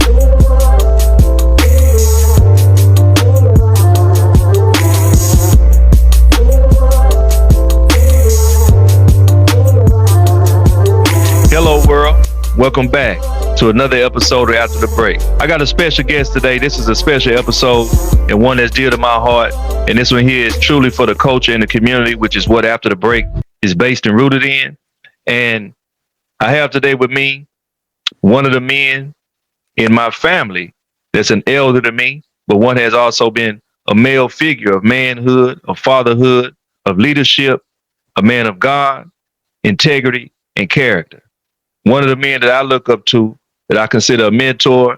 Hello, world. Welcome back to another episode of After the Break. I got a special guest today. This is a special episode and one that's dear to my heart. And this one here is truly for the culture and the community, which is what After the Break is based and rooted in. And I have today with me one of the men in my family that's an elder to me, but one has also been a male figure of manhood, of fatherhood, of leadership, a man of God, integrity, and character. One of the men that I look up to, that I consider a mentor,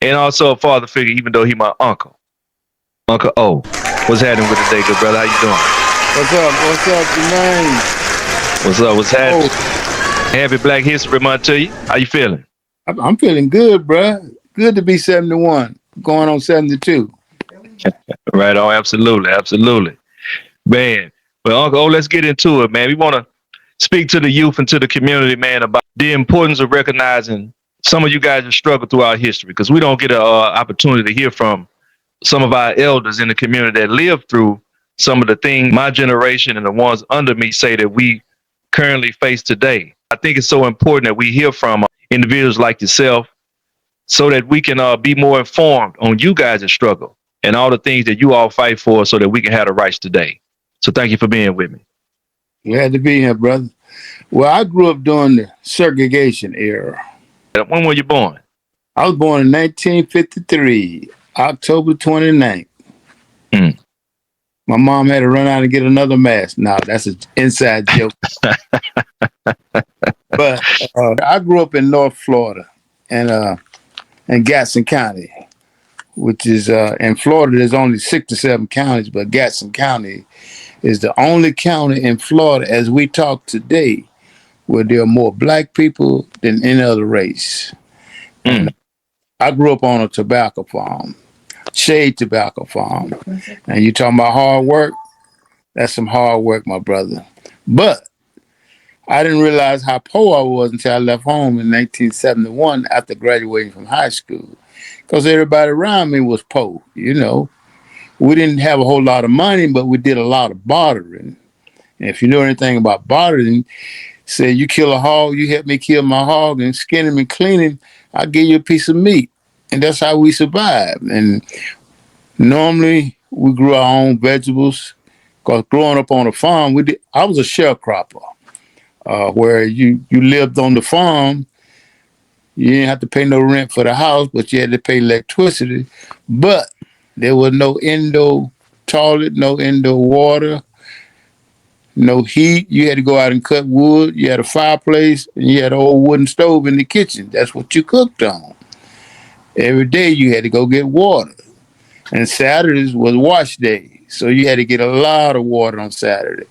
and also a father figure, even though he's my uncle. Uncle O. What's happening with the day, good brother? How you doing? What's up, Jermaine? What's up? What's happening? Happy Black History Month to you. How you feeling? I'm feeling good, bruh. Good to be 71, going on 72. Right on, absolutely, absolutely. Man, well, Uncle O, let's get into it, man. We want to speak to the youth and to the community, man, about the importance of recognizing some of you guys that struggle throughout history, because we don't get an opportunity to hear from some of our elders in the community that lived through some of the things my generation and the ones under me say that we currently face today. I think it's so important that we hear from individuals like yourself so that we can be more informed on you guys that struggle and all the things that you all fight for so that we can have the rights today. So thank you for being with me. Glad to be here, brother. Well, I grew up during the segregation era. When were you born? I was born in 1953, October 29th. Mm. My mom had to run out and get another mask. Now, that's an inside joke. But I grew up in North Florida and in Gaston County, which is in Florida, there's only 6 to 7 counties, but Gaston County is the only county in Florida as we talk today where there are more black people than any other race. And I grew up on a tobacco farm, shade tobacco farm. And you talking about hard work? That's some hard work, my brother. But I didn't realize how poor I was until I left home in 1971 after graduating from high school. Because everybody around me was poor, you know. We didn't have a whole lot of money, but we did a lot of bartering. And if you know anything about bartering, say you kill a hog, you help me kill my hog and skin him and clean him, I'll give you a piece of meat. And that's how we survived. And normally we grew our own vegetables. Because growing up on a farm, I was a sharecropper, where you lived on the farm. You didn't have to pay no rent for the house, but you had to pay electricity. But there was no indoor toilet, no indoor water, no heat. You had to go out and cut wood. You had a fireplace, and you had an old wooden stove in the kitchen. That's what you cooked on. Every day you had to go get water. And Saturdays was wash day, so you had to get a lot of water on Saturday.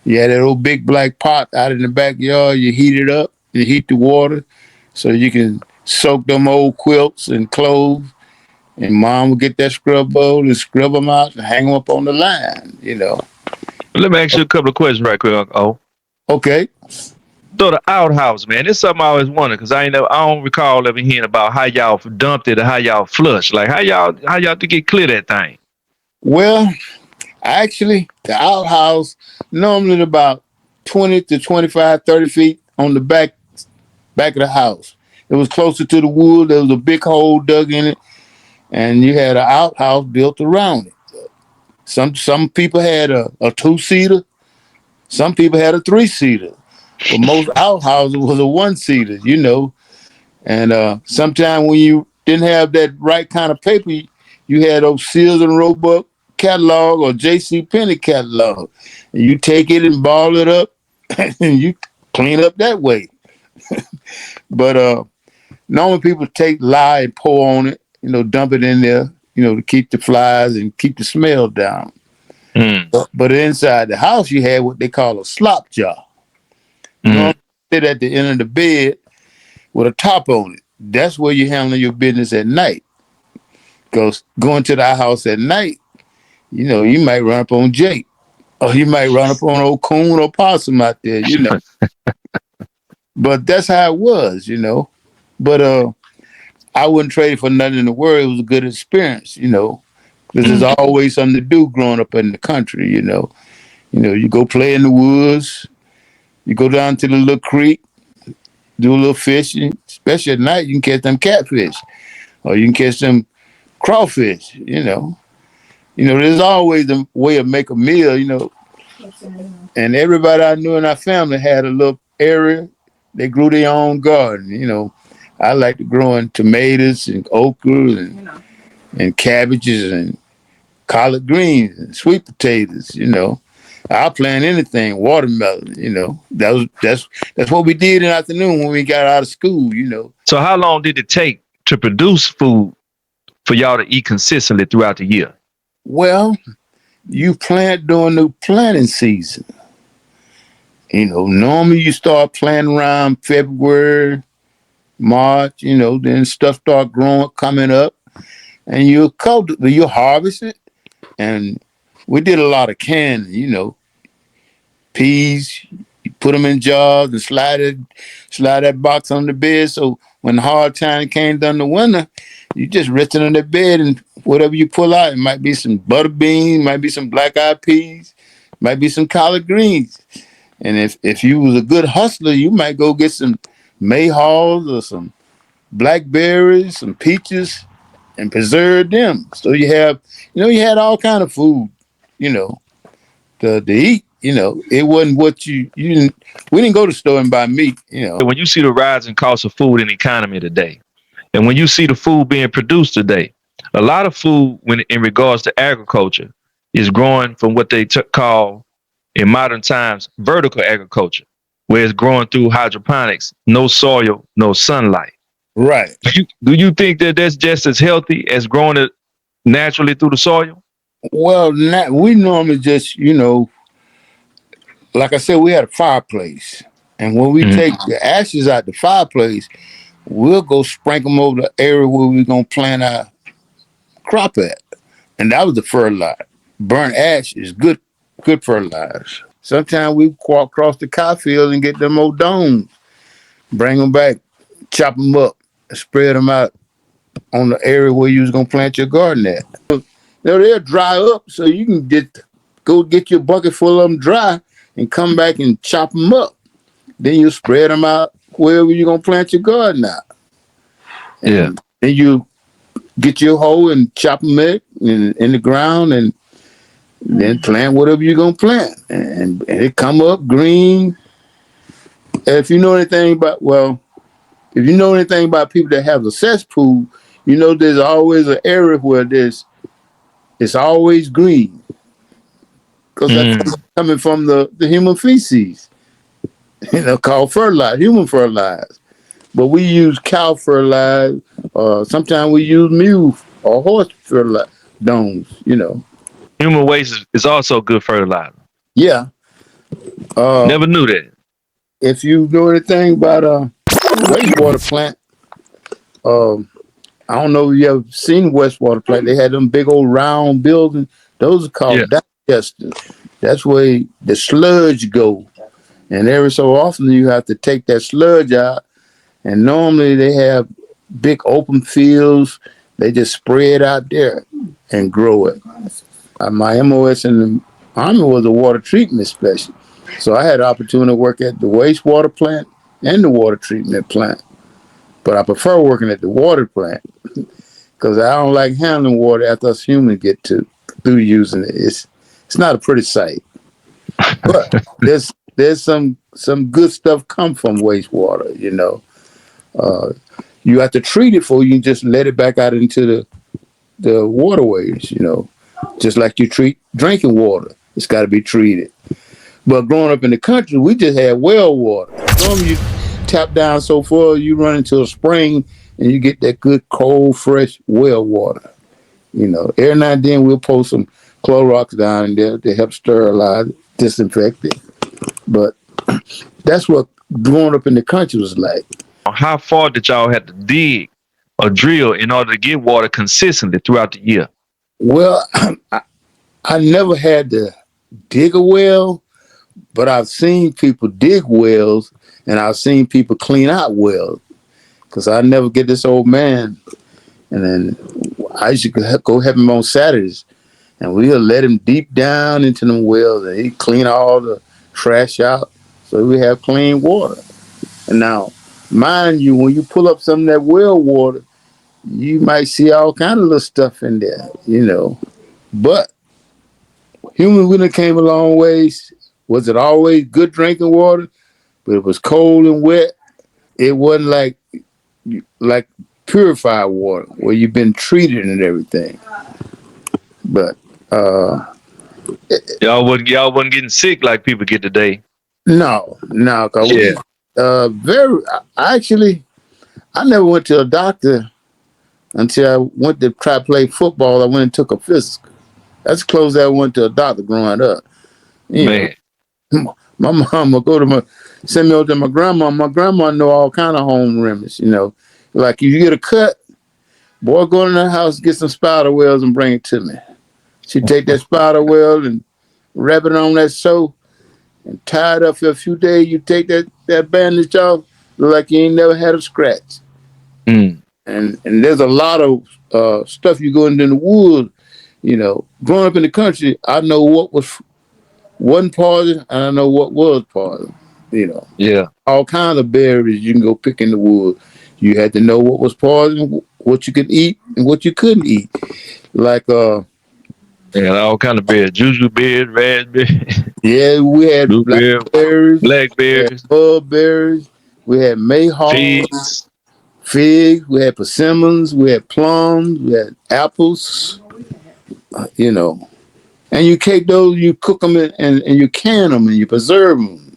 You had that old big black pot out in the backyard. You heat it up, you heat the water, so you can soak them old quilts and clothes. And mom would get that scrub bowl and scrub them out and hang them up on the line, you know. Let me ask you a couple of questions right quick, Uncle O. Okay. So the outhouse, man, it's something I always wondered because I don't recall ever hearing about how y'all dumped it or how y'all flushed. Like how y'all to get clear that thing? Well, actually, the outhouse normally about 20 to 25, 30 feet on the back of the house. It was closer to the wood. There was a big hole dug in it, and you had an outhouse built around it. Some people had a 2-seater. Some people had a 3-seater. But most outhouses was a 1-seater, you know. And sometimes when you didn't have that right kind of paper, you had those Sears and Roebuck catalog or J.C. Penney catalog. And you take it and ball it up, and you clean up that way. But normally people take lye and pour on it, you know, dump it in there, you know, to keep the flies and keep the smell down. But inside the house, you had what they call a slop jar. You sit at the end of the bed with a top on it. That's where you handle your business at night. Because going to the house at night, you know, you might run up on Jake. Or you might run up on old coon or possum out there, you know. But that's how it was, you know. But I wouldn't trade it for nothing in the world. It was a good experience, because there's Mm. always something to do growing up in the country, you go play in the woods, you go down to the little creek, do a little fishing, especially at night. You can catch them catfish, or you can catch them crawfish. There's always a way of make a meal. And everybody I knew in our family had a little area. They grew their own garden. I like to grow in tomatoes and okra and cabbages and collard greens and sweet potatoes. I'll plant anything, watermelon. That's what we did in the afternoon when we got out of school. So how long did it take to produce food for y'all to eat consistently throughout the year? Well, you plant during the planting season. Normally you start planting around February, March. Then stuff start growing, coming up, and you harvest it. And we did a lot of canning. Peas, you put them in jars and slide that box on the bed. So when the hard time came during the winter, you just rest it on the bed and whatever you pull out, it might be some butter beans, might be some black eyed peas, might be some collard greens. And if you was a good hustler, you might go get some mayhaws or some blackberries, some peaches, and preserve them. So you had all kind of food, to eat. It wasn't what we didn't go to the store and buy meat. When you see the rising cost of food in the economy today, and when you see the food being produced today, a lot of food, when in regards to agriculture, is growing from what they call in modern times vertical agriculture, where it's growing through hydroponics, no soil, no sunlight. Right. Do you think that that's just as healthy as growing it naturally through the soil? Well, we normally just, like I said, we had a fireplace. And when we take the ashes out the fireplace, we'll go sprinkle them over the area where we're going to plant our crop at. And that was the fertilizer. Burnt ash is good fertilizer. Sometimes we walk across the cow field and get them old domes, bring them back, chop them up, and spread them out on the area where you was going to plant your garden at. They'll dry up, so you can go get your bucket full of them dry and come back and chop them up. Then you spread them out wherever you're going to plant your garden at. And then you get your hoe and chop them in the ground and then plant whatever you're going to plant. And it come up green. If you know anything about people that have a cesspool, there's always an area where it's always green. Because that's coming from the human feces, called fertilizer, human fertilizer. But we use cow fertilizer, sometimes we use mule or horse fertilizer domes, Human waste is also good fertilizer. Yeah. Never knew that. If you know anything about wastewater plant, I don't know if you ever seen wastewater plant. They had them big old round buildings. Those are called digesters. That's where the sludge go. And every so often you have to take that sludge out. And normally they have big open fields. They just spray it out there and grow it. My MOS in the Army was a water treatment specialist. So I had the opportunity to work at the wastewater plant and the water treatment plant. But I prefer working at the water plant because I don't like handling water after us humans get through using it. It's not a pretty sight. But there's some good stuff come from wastewater, You have to treat it before you can just let it back out into the waterways, just like you treat drinking water. It's got to be treated. But growing up in the country, we just had well water. Normally you tap down so far, you run into a spring and you get that good, cold, fresh well water. Every now and then we'll pour some Clorox down in there to help sterilize, disinfect it. But that's what growing up in the country was like. How far did y'all have to dig or drill in order to get water consistently throughout the year? Well, I never had to dig a well, but I've seen people dig wells and I've seen people clean out wells. because I never get this old man. And then I used to go help him on Saturdays, and we'll let him deep down into them wells, and he'd clean all the trash out, so we have clean water. And now, mind you, when you pull up some of that well water, you might see all kind of little stuff in there, But human wisdom came a long ways. Was it always good drinking water? But it was cold and wet. It wasn't like purified water where you've been treated and everything. But y'all wasn't getting sick like people get today. no, cause Yeah. I never went to a doctor until I went to try to play football. I went and took a physical. That's close as I went to a doctor growing up. Man. My mom would send me over to my grandma. My grandma know all kind of home remedies, Like if you get a cut, boy, go in the house, get some spider webs and bring it to me. She'd take that spider web and wrap it on that soap and tie it up for a few days. You take that bandage off, look like you ain't never had a scratch. Mm. And there's a lot of stuff you go into the woods, Growing up in the country, I know what wasn't poison, and I know what was poison, Yeah. All kinds of berries you can go pick in the woods. You had to know what was poison, what you could eat, and what you couldn't eat. Like all kind of berries. Juju berries, raspberry, yeah, we had blueberry, blackberries, we had blackberries, bugberries, we had mayhaws, figs, we had persimmons, we had plums, we had apples, And you take those, you cook them and you can them and you preserve them,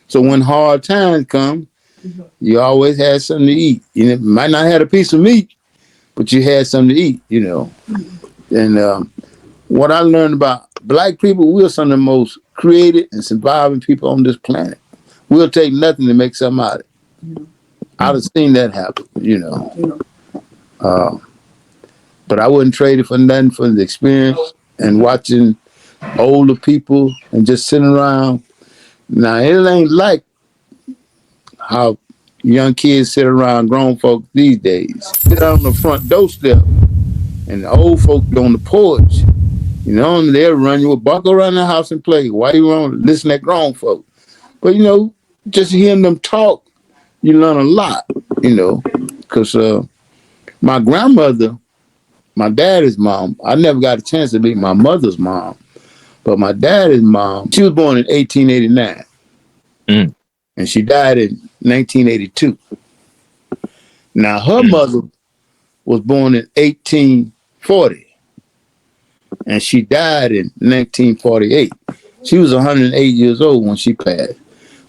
So when hard times come, you always had something to eat. You might not have a piece of meat, but you had something to eat, And what I learned about black people, we're some of the most creative and surviving people on this planet. We'll take nothing to make something out of it. I'd have seen that happen, But I wouldn't trade it for nothing for the experience and watching older people and just sitting around. Now, it ain't like how young kids sit around grown folks these days. Sit on the front doorstep and the old folks on the porch. They'll run you, walk around the house and play. Why you want to listen to grown folk? But, just hearing them talk, you learn a lot, Because my grandmother, my daddy's mom, I never got a chance to meet my mother's mom. But my daddy's mom, she was born in 1889. Mm. And she died in 1982. Now, her mother was born in 1840. And she died in 1948. She was 108 years old when she passed.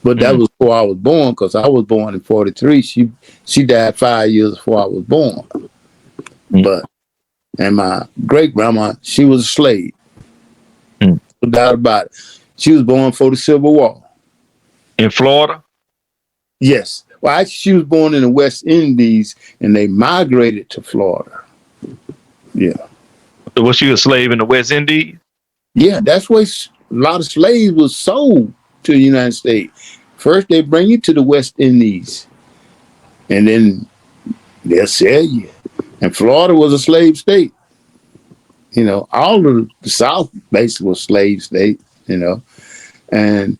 But that was before I was born, because I was born in 43. She died 5 years before I was born. And my great-grandma, she was a slave. No doubt about it. She was born for the Civil War. In Florida? Yes. Well, actually, she was born in the West Indies, and they migrated to Florida. Yeah. So was she a slave in the West Indies? Yeah, that's where a lot of slaves was sold to the United States. First, they bring you to the West Indies, and then they'll sell you. And Florida was a slave state. All of the South basically was slave state, And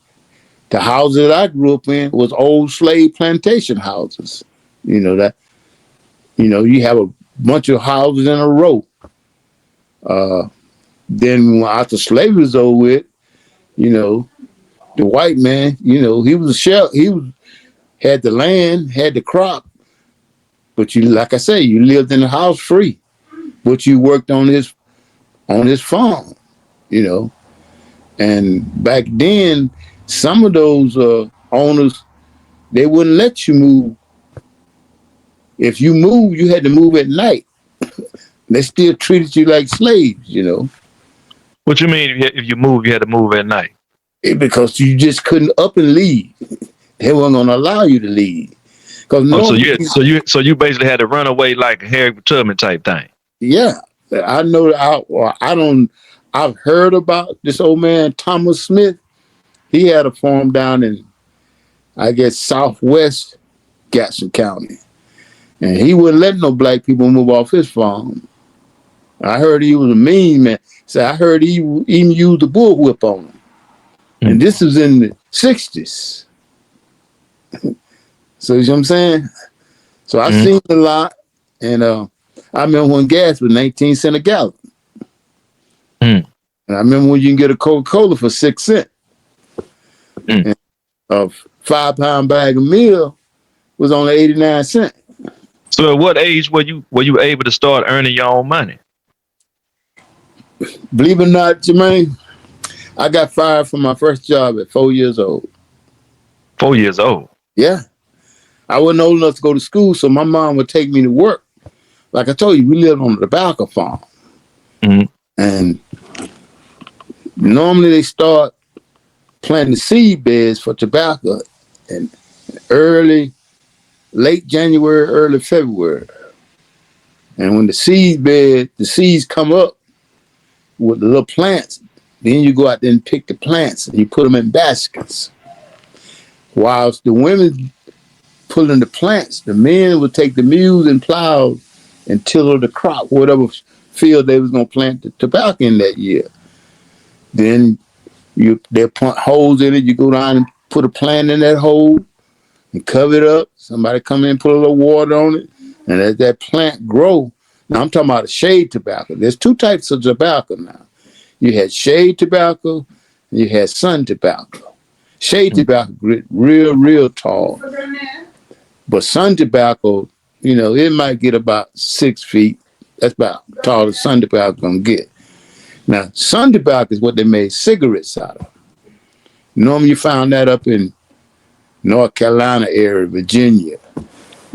the houses that I grew up in was old slave plantation houses. You have a bunch of houses in a row. Then after slavery was over with, the white man, he was a shell. Had the land, had the crop, but like I say, you lived in the house free, but you worked on his farm, And back then, some of those owners, they wouldn't let you move. If you moved, you had to move at night. They still treated you like slaves, What you mean if you move, you had to move at night? Because you just couldn't up and leave. They weren't gonna allow you to leave. So you basically had to run away like a Harriet Tubman type thing. Yeah, I know. I've heard about this old man Thomas Smith. He had a farm down in, I guess, southwest Gaston County, And he wouldn't let no black people move off his farm. I heard he was a mean man. So I heard he even used a bullwhip on him. And this was in the 60s. So you know what I'm saying? So I seen a lot. And I remember when gas was 19 cents a gallon. And I remember when you can get a Coca-Cola for 6 cents. And a 5-pound bag of meal was only 89 cents. So at what age were you able to start earning your own money? Believe it or not, Jermaine, I got fired from my first job at 4 years old. 4 years old? Yeah. I wasn't old enough to go to school, so my mom would take me to work. Like I told you, we lived on the tobacco farm. And normally they start planting seed beds for tobacco in late January, early February. And when the seeds come up with the little plants, then you go out there and pick the plants and you put them in baskets. Whilst the women pulling the plants, the men would take the mules and plows and till the crop, whatever field they was going to plant the tobacco in that year. Then they put holes in it. You go down and put a plant in that hole and cover it up. Somebody come in and put a little water on it. And as that plant grow, now I'm talking about shade tobacco. There's two types of tobacco now. You had shade tobacco and you had sun tobacco. Shade tobacco get real tall. But sun tobacco, it might get about 6 feet. That's about tall as sun tobacco gonna get. Now, sun tobacco is what they made cigarettes out of. Normally you found that up in North Carolina area, Virginia.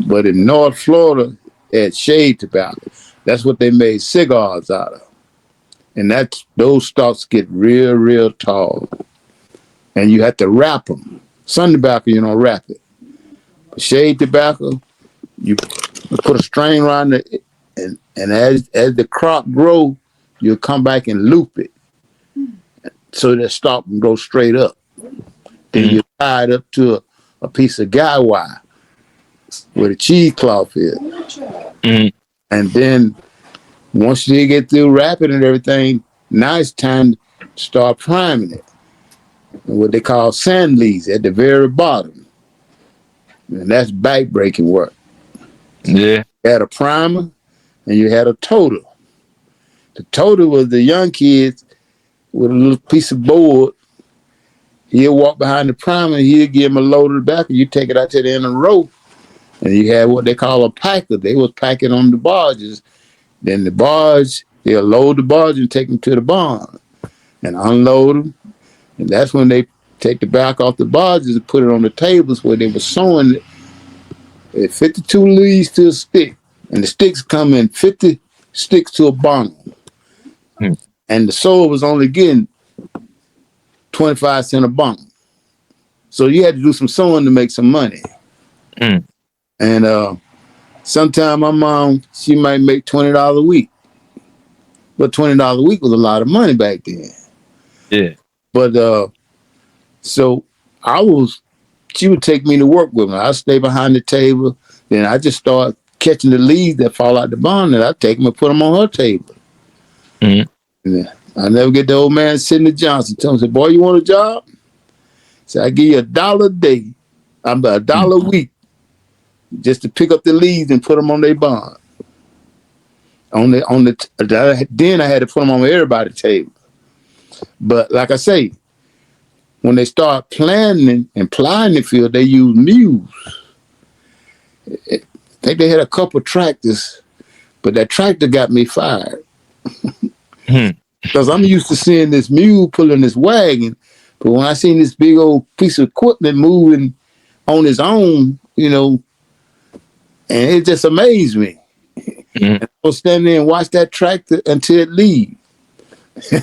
But in North Florida, they had shade tobacco. That's what they made cigars out of. And those stalks get real tall. And you have to wrap them. Sun tobacco, you don't wrap it. But shade tobacco, you put a string around it, and as the crop grows, you'll come back and loop it so that stalk can go straight up. Then you tie it up to a piece of guy wire where the cheesecloth is. And then once you get through wrapping and everything, now it's time to start priming it. What they call sand leaves at the very bottom. And that's back-breaking work. Yeah. You had a primer and you had a total. The total was the young kids with a little piece of board. He'll walk behind the primer and he'll give him a load of tobacco. You take it out to the end of the row. And you had what they call a packer. They was packing on the barges. Then the barge, they'll load the barge and take them to the barn and unload them. And that's when they take the back off the barges and put it on the tables where they were sewing it. 52 leaves to a stick. And the sticks come in 50 sticks to a bundle. And the sewer was only getting 25 cents a bundle. So you had to do some sewing to make some money. And sometimes my mom, she might make $20 a week. But $20 a week was a lot of money back then. Yeah. But so she would take me to work with her. I'd stay behind the table. Then I just start catching the leaves that fall out the barn, and I'd take them and put them on her table. And I never get the old man Sidney Johnson tell me, boy, you want a job? So I give you $1 a day. I'm about $1 a week just to pick up the leaves and put them on their barn. Then I had to put them on everybody's table. But like I say, when they start planting and plying the field, they use mules. I think they had a couple tractors, but that tractor got me fired. Because I'm used to seeing this mule pulling this wagon, but when I seen this big old piece of equipment moving on its own, and it just amazed me. And I was standing there and watch that tractor until it leaves.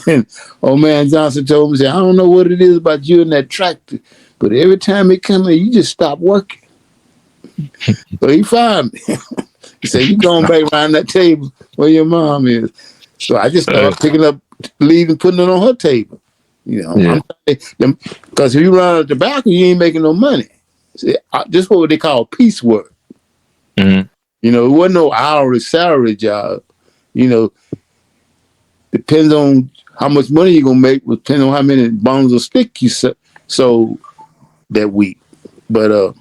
And old man Johnson told me, I don't know what it is about you and that tractor, but every time it come in, you just stop working. So he fired me. He said, you going back around that table where your mom is. So I just started picking up leaves and putting it on her table. Because if you run out of tobacco, you ain't making no money. See, this is what they call piecework. You know, it wasn't no hourly salary job. You know, depends on how much money you're gonna make, depending on how many bones of stick you sold that week. But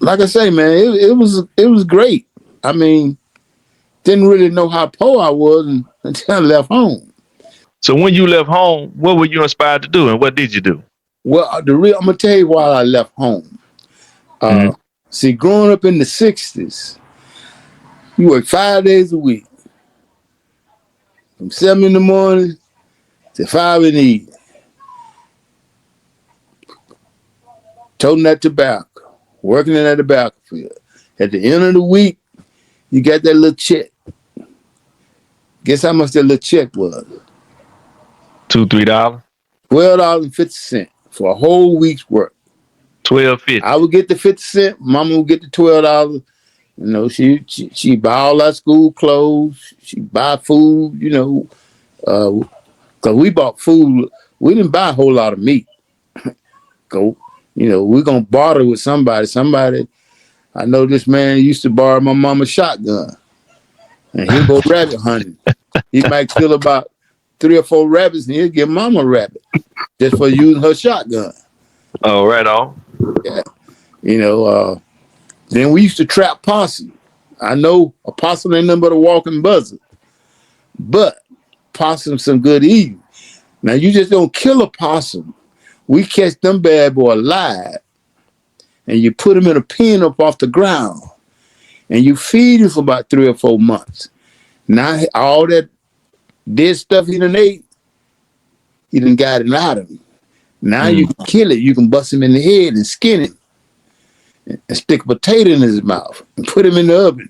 like I say, man, it was great. I mean, didn't really know how poor I was until I left home. So when you left home, what were you inspired to do, and what did you do? Well, I'm gonna tell you why I left home. Mm-hmm. See, growing up in the '60s, you work 5 days a week, from 7 in the morning to 5 in the evening, toting that tobacco, working in that tobacco field. At the end of the week, you got that little check. Guess how much that little check was? $2, $3, $12.50 for a whole week's work. $12.50. I would get the 50 cents. Mama would get the $12. You know, she buy all our school clothes. She buy food. You know, cause we bought food. We didn't buy a whole lot of meat. Go, you know, we're gonna barter with somebody. Somebody, I know this man used to borrow my mama's shotgun, and he'd go rabbit hunting. He might kill about 3 or 4 rabbits, and he'll give mama a rabbit just for using her shotgun. Oh, right on. Yeah, you know. Then we used to trap possum. I know a possum ain't nothing but a walking buzzard, but possum's some good eating. Now you just don't kill a possum. We catch them bad boy alive, and you put them in a pen up off the ground, and you feed him for about 3 or 4 months. Now all that dead stuff he done ate, he done got it out of him. Now you can kill it. You can bust him in the head and skin him, and stick a potato in his mouth and put him in the oven.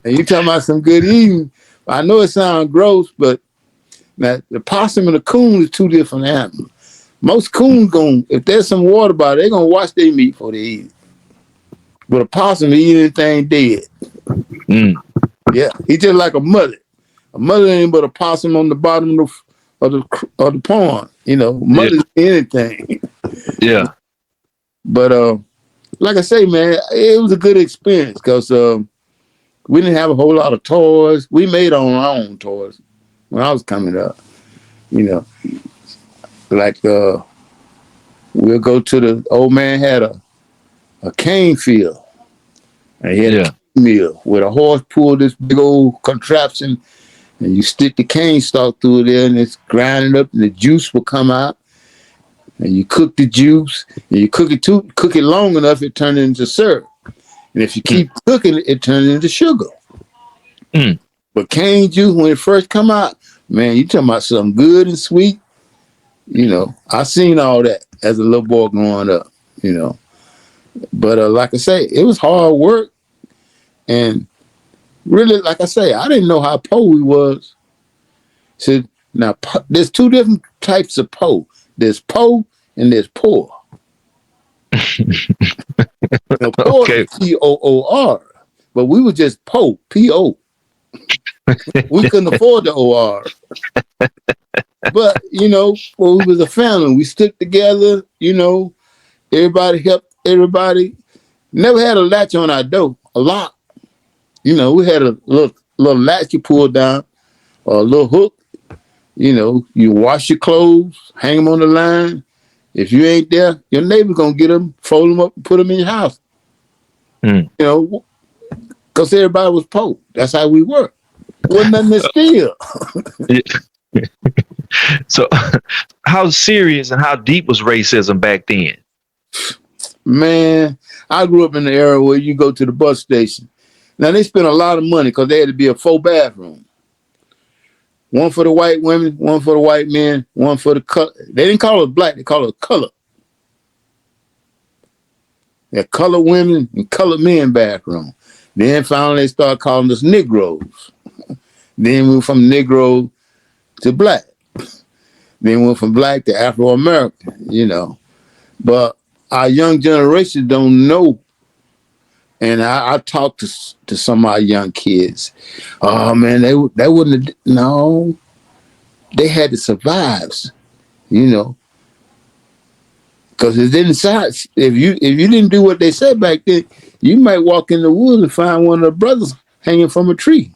And you talking about some good eating. I know it sounds gross, but now the possum and the coon is 2 different animals. Most coons if there's some water by it, they're gonna wash their meat before they eat it. But a possum eat anything dead. Yeah, he's just like a mullet. A mullet ain't but a possum on the bottom of the pond. You know, mullet anything. Yeah. But like I say, man, it was a good experience because we didn't have a whole lot of toys. We made our own toys when I was coming up. You know, like we'll go to the old man had a cane field, and he had a cane mill where the horse pulled this big old contraption, and you stick the cane stalk through there, and it's grinding up, and the juice will come out. And you cook the juice, and you cook it long enough, it turns into syrup. And if you keep cooking it, it turns into sugar. But cane juice, when it first come out, man, you talking about something good and sweet. You know, I seen all that as a little boy growing up, you know. But like I say, it was hard work. And really, like I say, I didn't know how poor we was. So now, there's 2 different types of poor. There's poor and there's poor. Poor Okay. Poor, but we were just poor, P-O. We couldn't afford the OR. But, you know, well, we was a family. We stuck together, you know, everybody helped everybody. Never had a latch on our door, a lock. You know, we had a little latch you pull down or a little hook. You know, you wash your clothes, hang them on the line. If you ain't there, your neighbor's going to get them, fold them up, and put them in your house. You know, because everybody was poor. That's how we were. Wasn't nothing to steal. So, how serious and how deep was racism back then? Man, I grew up in the era where you go to the bus station. Now, they spent a lot of money because they had to be a 4 bathroom. One for the white women, one for the white men, one for the color. They didn't call it black, they call it color. They're color women and color men bathroom. Then finally they started calling us Negroes. Then we went from Negro to black. Then we went from black to Afro-American, you know. But our young generation don't know. And I talked to some of our young kids. Oh man, they wouldn't have, no. They had to survive, you know. Because it didn't sound, if you didn't do what they said back then, you might walk in the woods and find one of the brothers hanging from a tree.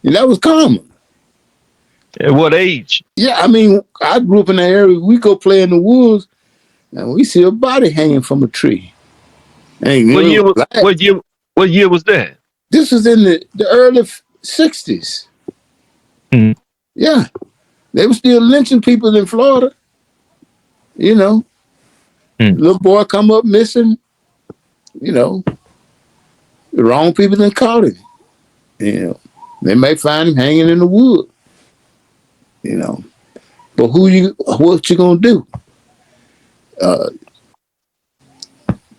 And that was common. At what age? Yeah, I mean, I grew up in the area. We go play in the woods, and we see a body hanging from a tree. And What year? like, What year was that? this was in the early '60s. Mm-hmm. Yeah, they were still lynching people in Florida. You know, little boy come up missing. You know, the wrong people done caught him. You know, they may find him hanging in the wood. You know, but what you gonna do?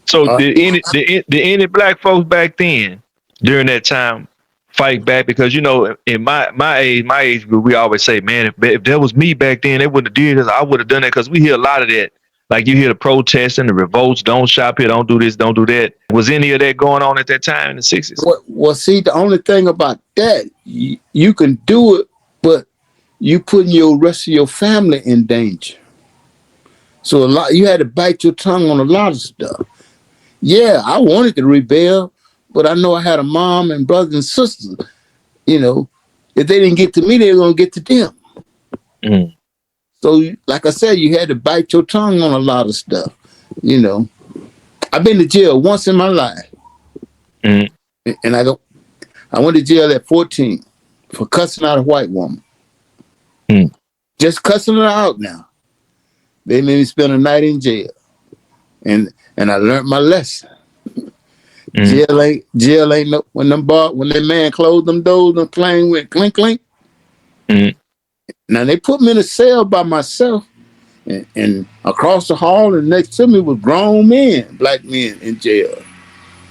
So did any black folks back then during that time fight back? Because you know, in my age group, we always say, man, if that was me back then, they wouldn't have did this. I would have done that, because we hear a lot of that. Like you hear the protests and the revolts, don't shop here, don't do this, don't do that. Was any of that going on at that time in the 60s? Well, see, the only thing about that, you can do it, but you putting your rest of your family in danger. So you had to bite your tongue on a lot of stuff. Yeah, I wanted to rebel, but I know I had a mom and brothers and sisters. You know, if they didn't get to me, they were gonna get to them. Mm. So, like I said, you had to bite your tongue on a lot of stuff. You know, I've been to jail once in my life, and I went to jail at 14 for cussing out a white woman. Just cussing her out. Now they made me spend a night in jail, and I learned my lesson. Jail ain't no, when that man closed them doors, the plane went clink clink. Now they put me in a cell by myself, and across the hall and next to me was grown men, black men in jail.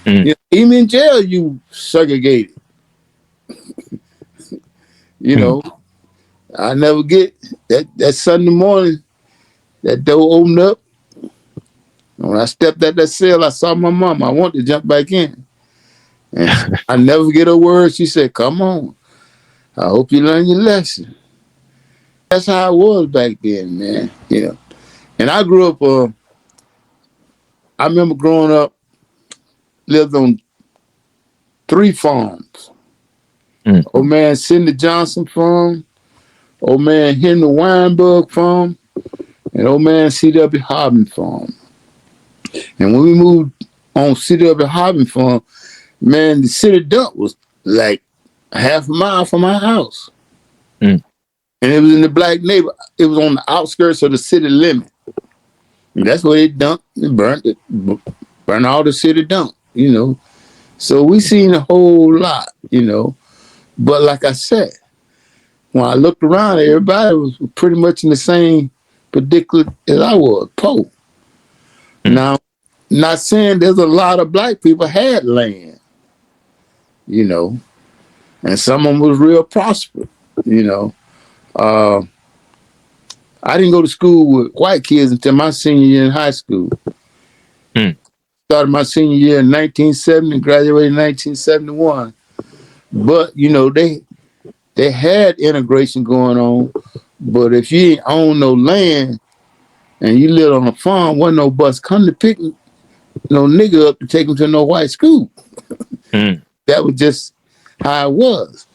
You know, even in jail, you segregated. You know, I never get that Sunday morning, that door opened up. When I stepped out that cell, I saw my mom. I wanted to jump back in. And I never get a word. She said, "Come on. I hope you learn your lesson." That's how it was back then, man. You know. And I grew up, I remember growing up, lived on 3 farms. Old man Sidney Johnson farm, old man Henry Weinberg farm, and old man C.W. Hobben farm. And when we moved on C.W. Hobben farm, man, the city dump was like half a mile from our house. And it was in the black neighborhood. It was on the outskirts of the city limit. And that's where they dumped and burnt all the city dump, you know. So we seen a whole lot, you know. But like I said, when I looked around, everybody was pretty much in the same predicament as I was, poor. Now, not saying there's a lot of black people had land, you know, and some of them was real prosperous, you know. I didn't go to school with white kids until my senior year in high school. Started my senior year in 1970, graduated in 1971. But, you know, they had integration going on, but if you ain't own no land and you live on a farm, wasn't no bus come to pick no nigga up to take him to no white school. That was just how it was.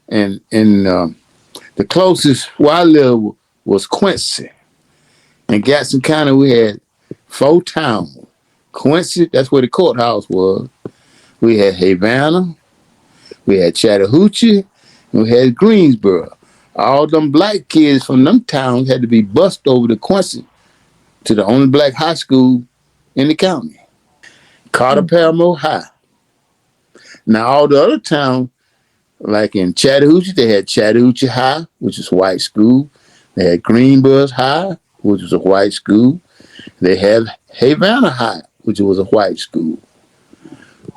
And the closest where I lived was Quincy. In Gaston County, we had 4 towns. Quincy, that's where the courthouse was. We had Havana, we had Chattahoochee, and we had Greensboro. All them black kids from them towns had to be bused over to Quincy to the only black high school in the county, Carter Paramore High. Now, all the other towns, like in Chattahoochee, they had Chattahoochee High, which is a white school. They had Greenboro High, which was a white school. They had Havana High, which was a white school.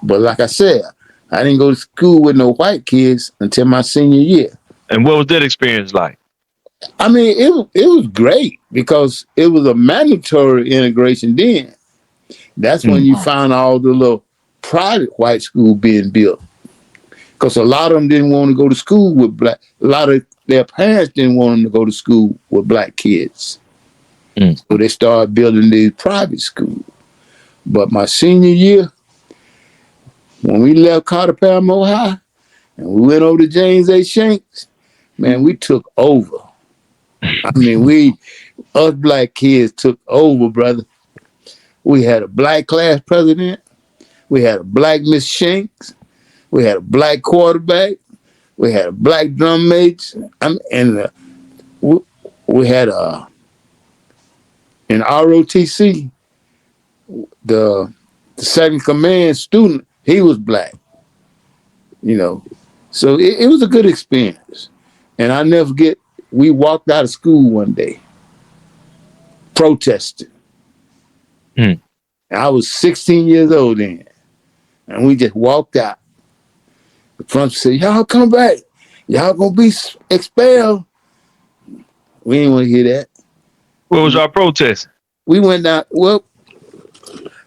But like I said, I didn't go to school with no white kids until my senior year. And what was that experience like? I mean, it was great because it was a mandatory integration then. That's when you found all the little private white schools being built. Because a lot of them didn't want to go to school with black. A lot of their parents didn't want them to go to school with black kids. So they started building these private schools. But my senior year, When we left Carter Paramore High and we went over to James A. Shanks, man, we took over. I mean, us black kids took over, brother. We had a black class president. We had a black Miss Shanks. We had a black quarterback. We had a black drum major. We had in ROTC, the second command student, he was black. So it was a good experience. And I never forget, we walked out of school one day protesting. Mm. I was 16 years old then. And we just walked out. The principal said, y'all come back. Y'all gonna be expelled. We didn't want to hear that. What was y'all protesting? We went down,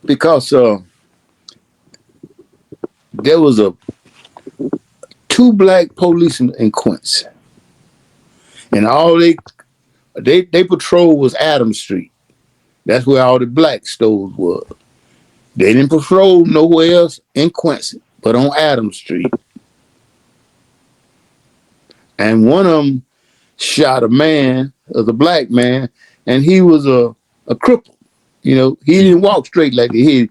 because there was two black policemen in Quincy. And all they patrol was Adams Street. That's where all the black stores were. They didn't patrol nowhere else in Quincy, but on Adams Street. And one of them shot a black man, and he was a cripple. He didn't walk straight like he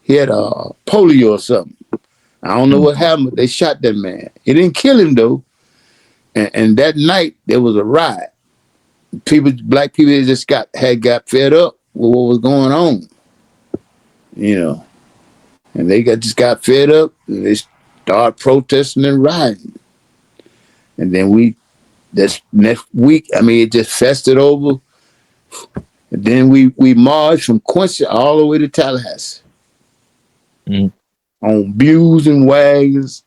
had polio or something. I don't know what happened, but they shot that man. It didn't kill him though. And that night there was a riot. Black people just got fed up with what was going on. And they just got fed up and they started protesting and rioting. And then this next week, it just festered over. And then we marched from Quincy all the way to Tallahassee. Mm. On mules and wagons.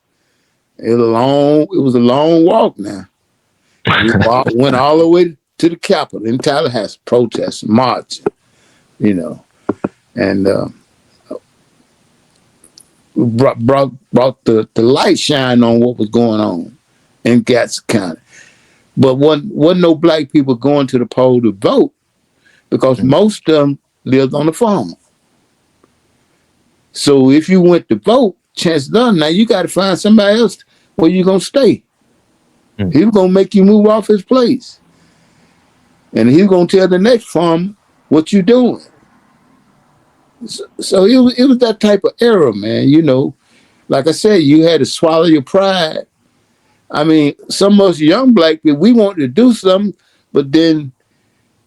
It was a long walk now. We went all the way to the Capitol in Tallahassee, protesting, marching, and brought the light shine on what was going on in Gadsden County. But wasn't no black people going to the poll to vote because most of them lived on the farm. So if you went to vote, chances are now you got to find somebody else where you're going to stay. He was going to make you move off his place. And he's going to tell the next farmer what you're doing. So it was that type of era, man. Like I said, you had to swallow your pride. Some of us young black people, we wanted to do something, but then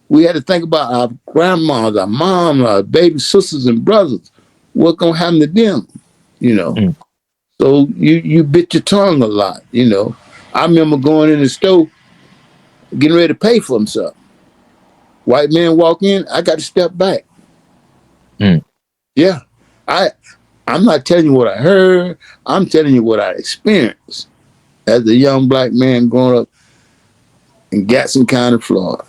we had to think about our grandmas, our moms, our baby sisters and brothers. What's going to happen to them, So you bit your tongue a lot, I remember going in the store, getting ready to pay for himself. White man walk in, I got to step back. Yeah, I'm not telling you what I heard. I'm telling you what I experienced as a young black man growing up in Gadsden County, Florida.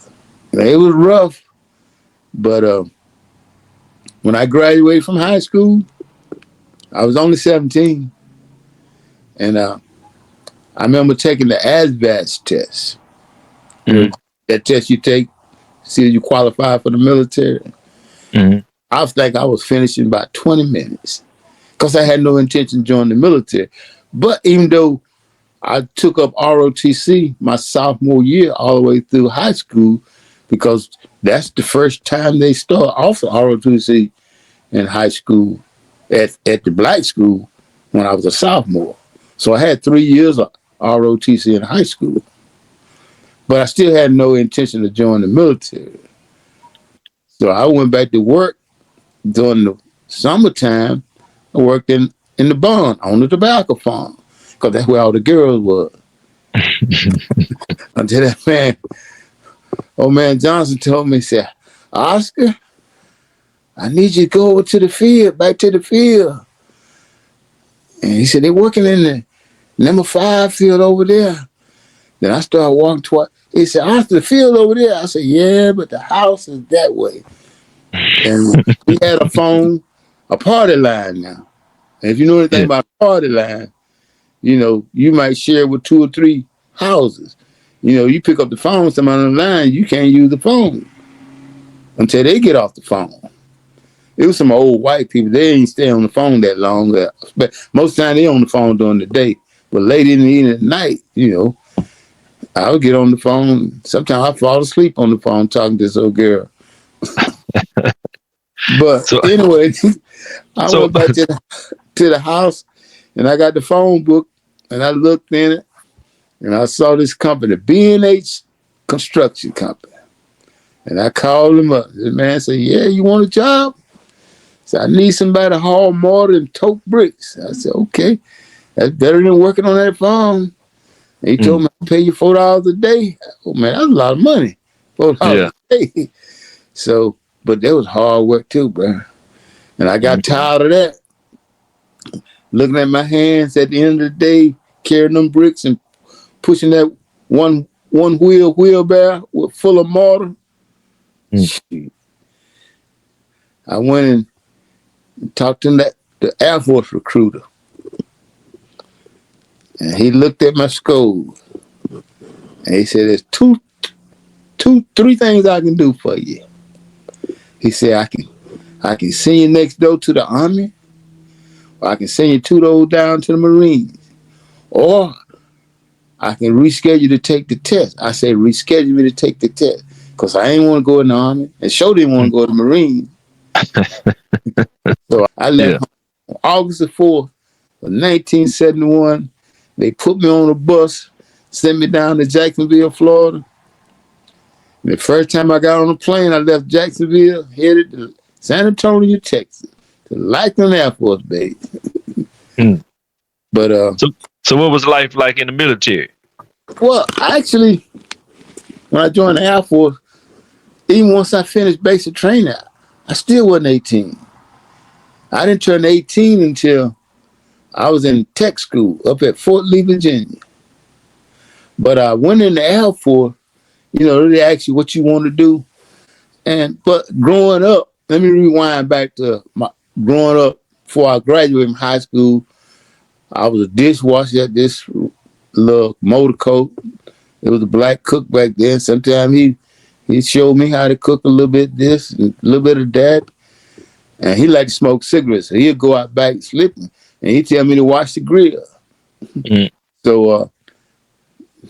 It was rough, but when I graduated from high school, I was only 17, and I remember taking the ASVAB test. That test you take, see if you qualify for the military. I think I was finishing about 20 minutes because I had no intention of joining the military. But even though I took up ROTC my sophomore year all the way through high school, because that's the first time they start offering ROTC in high school at the black school when I was a sophomore. So I had 3 years of ROTC in high school. But I still had no intention to join the military. So I went back to work during the summertime. I worked in the barn on the tobacco farm because that's where all the girls were. Until that old man Johnson told me, he said, Oscar, I need you to go over to the field, back to the field. And he said, they're working in the number 5 field over there. Then I started walking toward. He said, Oscar, the field over there. I said, yeah, but the house is that way. And we had a party line now. And if you know anything about a party line, you might share with 2 or 3 houses. You pick up the phone, somebody on the line, you can't use the phone until they get off the phone. it was some old white people. They ain't stay on the phone that long. But most of the time they on the phone during the day. But late in the evening at night, I would get on the phone. Sometimes I fall asleep on the phone talking to this old girl. But So, anyway, I so went back to the house and I got the phone book and I looked in it and I saw this company, B&H Construction Company. And I called him up. The man said, "Yeah, you want a job?" So I need somebody to haul mortar and tote bricks. I said, "Okay, that's better than working on that farm." And he told me, "I'll pay you $4 a day." Oh man, that's a lot of money. $4 a day. So, but that was hard work too, bro. And I got tired of that. Looking at my hands at the end of the day, carrying them bricks and pushing that one wheelbarrow full of mortar. Shoot. I went and talked to the Air Force recruiter. And he looked at my score. And he said, "There's three things I can do for you." He said, I can send you next door to the Army, or I can send you 2 doors down to the Marines, or I can reschedule to take the test. I said, reschedule me to take the test, because I ain't want to go in the Army, and sure didn't want to go to the Marines. So I left on August the 4th of 1971. They put me on a bus, sent me down to Jacksonville, Florida. And the first time I got on a plane, I left Jacksonville, headed to San Antonio, Texas, to Lackland Air Force Base. But so what was life like in the military? well, actually, when I joined the Air Force, even once I finished basic training, I still wasn't 18. I didn't turn 18 until I was in tech school up at Fort Lee, Virginia. But I went in the Air Force. They ask you what you want to do. But growing up, let me rewind back to my growing up before I graduated from high school. I was a dishwasher at this little motor coat. It was a black cook back then. Sometimes he showed me how to cook a little bit of this and a little bit of that. And he liked to smoke cigarettes. So he'd go out back sleeping and he'd tell me to wash the grill. So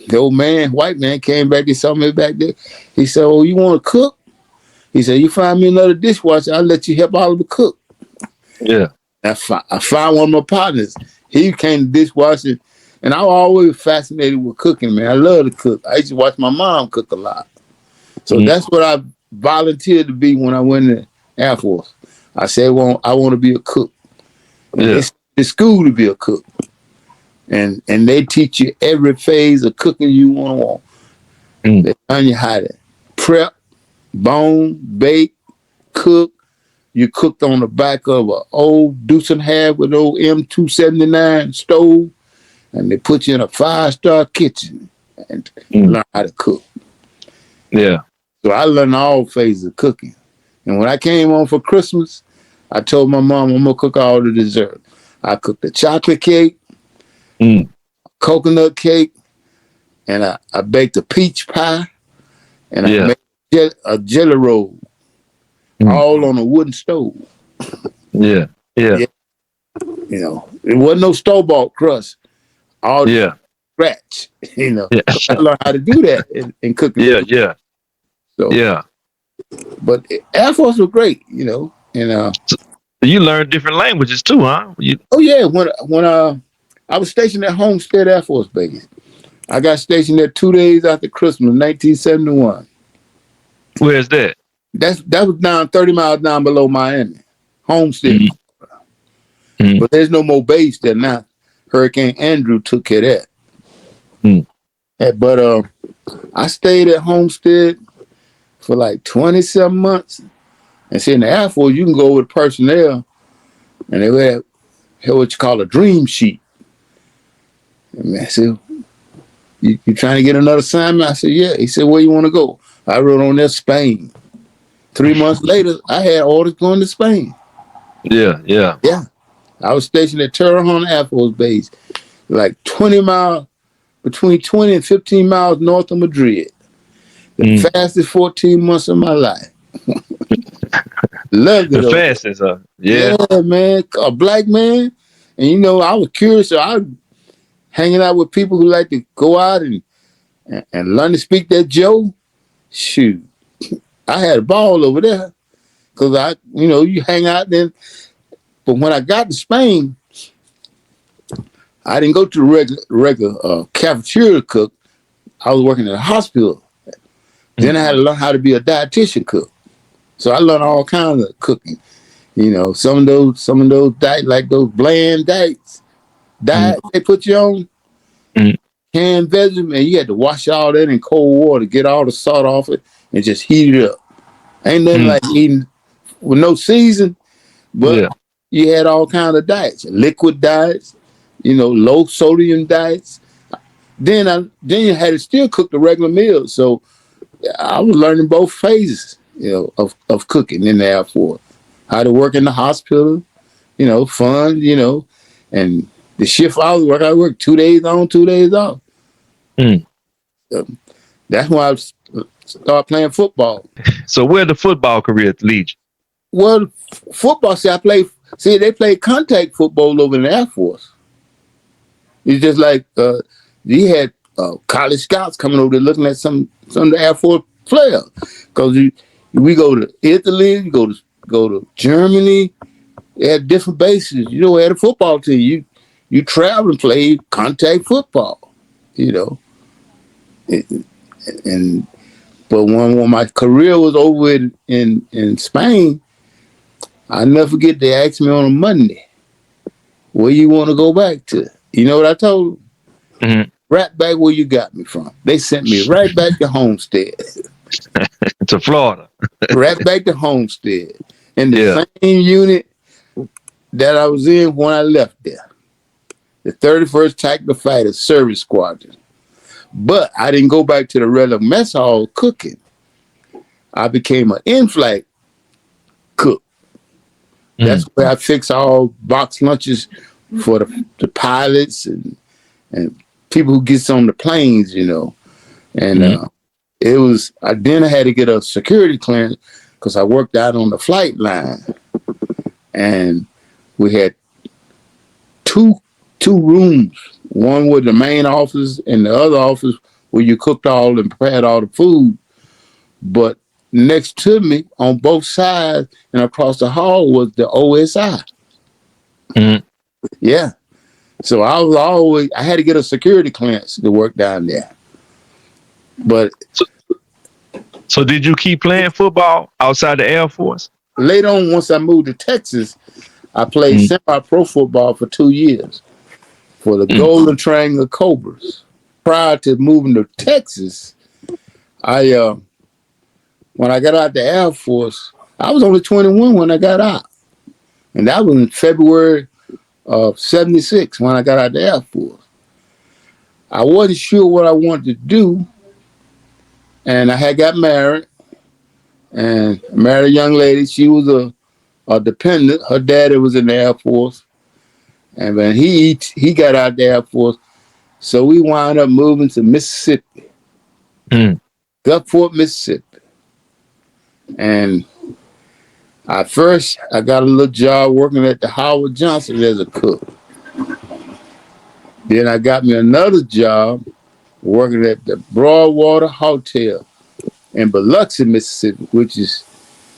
the old man, white man, came back. He saw me back there. He said, "Oh, you want to cook?" He said, "You find me another dishwasher, I'll let you help Oliver cook." Yeah. I found one of my partners. He came to dishwashing, and I was always fascinated with cooking, man. I love to cook. I used to watch my mom cook a lot. So that's what I volunteered to be when I went in the Air Force. I said, "Well, I want to be a cook." Yeah. It's in school to be a cook. And they teach you every phase of cooking you want. They learn you how to prep, bone, bake, cook. You cooked on the back of an old Deuce and Half with an old M279 stove, and they put you in a 5-star kitchen and learn how to cook. Yeah. So I learned all phases of cooking. And when I came home for Christmas, I told my mom I'm gonna cook all the dessert. I cooked the chocolate cake, coconut cake, and I baked a peach pie, and I made a jelly roll, all on a wooden stove. Yeah. It wasn't no store-bought crust. All scratch. I learned how to do that in cooking. So, but Air Force was great, and So you learned different languages too, huh? oh yeah, when I was stationed at Homestead Air Force Base. I got stationed there 2 days after Christmas, 1971. Where's that? That was down 30 miles down below Miami, Homestead. But there's no more base there now. Hurricane Andrew took care of that. But I stayed at Homestead for like 27 months. And see, in the Air Force, you can go with personnel, and they had what you call a dream sheet. And I said, you trying to get another assignment? I said, yeah. He said, where you want to go? I wrote on there Spain. 3 months later, I had orders going to Spain. Yeah. I was stationed at Terre Haute Air Force Base, like 20 miles, between 20 and 15 miles north of Madrid. The fastest 14 months of my life. Love it The over. fastest, yeah. Yeah, man. A black man. And I was curious, so I was hanging out with people who like to go out and learn to speak that Joe. Shoot. I had a ball over there. Cause you hang out then. But when I got to Spain, I didn't go to the regular cafeteria cook. I was working at a hospital. Then I had to learn how to be a dietitian cook. So I learned all kinds of cooking. Some of those diets, like those bland diets they put you on, Mm. canned vegetables, and you had to wash all that in cold water, get all the salt off it, and just heat it up. Ain't nothing like eating with no season, but Yeah. you had all kinds of diets, liquid diets, low sodium diets. Then you had to still cook the regular meals. So I was learning both phases, of cooking in the Air Force. How to work in the hospital, fun, and the shift I worked 2 days on, 2 days off. Mm. That's why I started playing football. So where the football career lead you? Well, football, they play contact football over in the Air Force. It's just like you had college scouts coming over there looking at some of the Air Force players. Because we go to Italy, you go to Germany, they had different bases. We had a football team. You travel and play contact football, And but when my career was over in Spain, I never forget they asked me on a Monday, where you want to go back to? You know what I told them? Mm-hmm. Right back where you got me from. They sent me right back to Homestead. To Florida. Right back to Homestead. In the Yeah. same unit that I was in when I left there. The 31st Tactical Fighter Service Squadron. But I didn't go back to the regular mess hall cooking. I became an in-flight cook. That's where I fix all box lunches for the pilots and people who gets on the planes, And it was, then I had to get a security clearance because I worked out on the flight line. And we had two rooms. One with the main office and the other office where you cooked all and prepared all the food. But next to me on both sides and across the hall was the OSI. Mm-hmm. Yeah. So I had to get a security clearance to work down there. But So did you keep playing football outside the Air Force? later on, once I moved to Texas, I played semi-pro football for 2 years for the Golden Triangle Cobras. Prior to moving to Texas, when I got out the Air Force, I was only 21 when I got out. And that was in February of 76 when I got out the Air Force. I wasn't sure what I wanted to do. And I had got married and married a young lady. She was a dependent. Her daddy was in the Air Force. And when he got out the Air Force, so we wound up moving to Mississippi, Gulfport, Mississippi. And I got a little job working at the Howard Johnson as a cook. Then I got me another job working at the Broadwater Hotel in Biloxi, Mississippi, which is,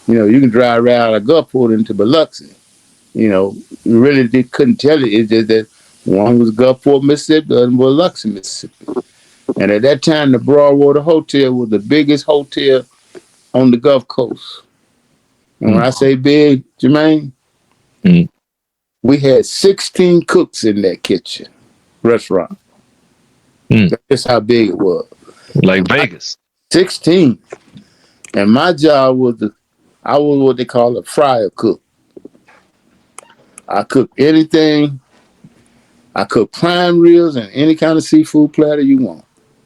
you can drive right out of Gulfport into Biloxi. You really couldn't tell it. It's just that one was Gulfport, Mississippi, the other was Biloxi, Mississippi. And at that time, the Broadwater Hotel was the biggest hotel on the Gulf Coast. And when I say big, Jermaine, we had 16 cooks in that kitchen restaurant. That's how big it was. Like Vegas. 16. And my job was I was what they call a fryer cook. I cook anything. I cook prime ribs and any kind of seafood platter you want.